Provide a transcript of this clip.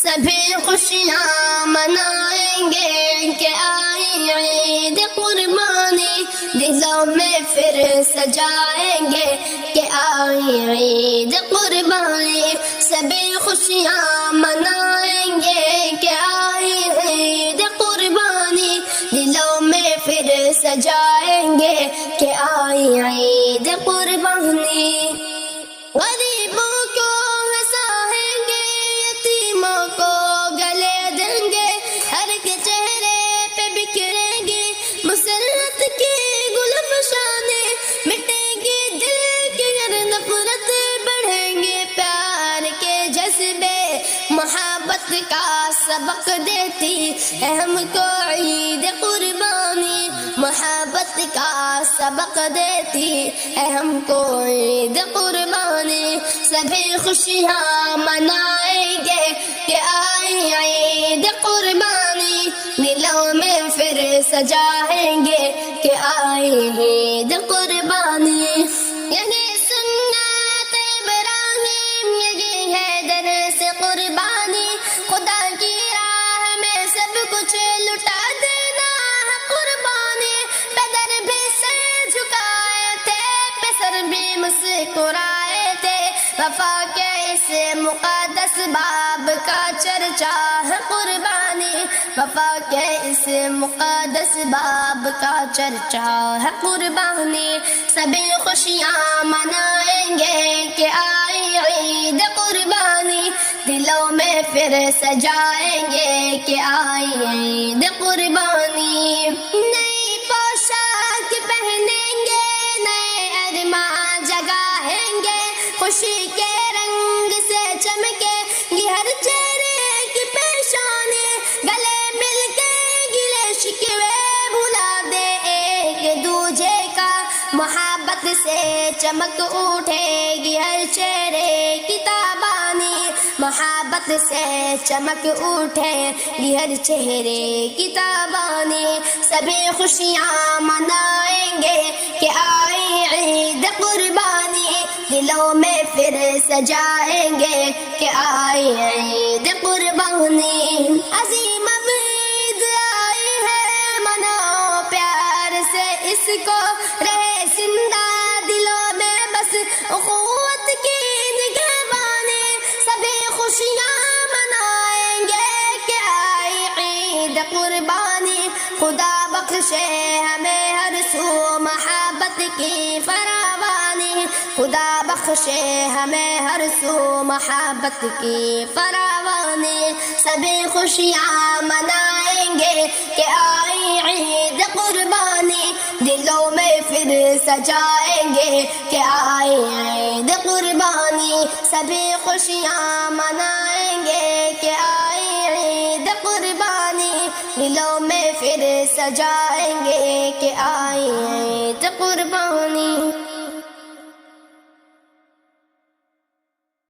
سبھی خوشیاں منائیں گے کہ آئی عید قربانی، دلوں میں پھر سجائیں گے کہ آئی عید قربانی، سبھی خوشیاں منائیں گے کہ آئی عید قربانی، دلوں میں پھر سجائیں گے کہ آئی عید قربانی۔ غریبوں کو ہنسائیں گے، یتیموں کو گلے دیں گے، ہر کے چہرے پہ بکھریں گے مسرت کی گلفشانے، مٹیں گے دل کی ہر نفرت، بڑھیں گے پیار کے جذبے، محبت کا سبق دیتی ہے ہم کو عید قربانی، محبت کا سبق دیتی ہے ہم کو عید قربانی، سبھی خوشیاں منائیں گے کہ آئی عید قربانی، دلوں میں پھر سجائیں گے کہ آئی عید قربانی۔ یہی سنت ابراہیم، یہی ہے درس قربانی، خدا کی راہ میں سب کچھ لٹا دینا ہے قربانی، پیدر بھی سر جھکائے تھے، پسر بھی مسکرائے تھے، وفا کے اس مقدس باب کا چرچا ہے قربانی، وفا کے اس مقدس باب کا چرچا ہے قربانی، سبھی خوشیاں منائیں گے کہ آئی عید قربانی، دلوں میں پھر سجائیں گے کہ آئی عید قربانی، نئی پوشاک پہنیں گے، نئے ارمان جگائیں گے، خوشی کے رنگ سے چمکے گی ہر چہرے کی پیشانی، گلے مل کے گلے شکوے بھلا دے ایک دوجے کا، محبت سے چمک اٹھے گی ہر چہرے کی تابانی، محبت سے چمک اٹھے گی ہر چہرے کی تابانی، سبھی خوشیاں منائیں گے کہ آئی عید قربانی، دلوں میں پھر سجائیں گے کہ آئی عید قربانی، عظیم عید آئی ہے مناؤ پیار سے اس کو، رہے زندہ دلوں میں بس اخوت کی نگہبانی، سبھی خوشیاں منائیں گے کہ آئی عید قربانی، خدا بخشے ہمیں ہر سو محبت کی فراوانی، خدا بخشے ہمیں ہر سو محبت کی فراوانی، سبھی خوشیاں منائیں گے کہ آئی عید قربانی، دلوں میں پھر سجائیں گے کہ آئی عید قربانی، سبھی خوشیاں منائیں گے کہ آئی عید قربانی، دلوں میں پھر سجائیں گے کہ آئی عید قربانی۔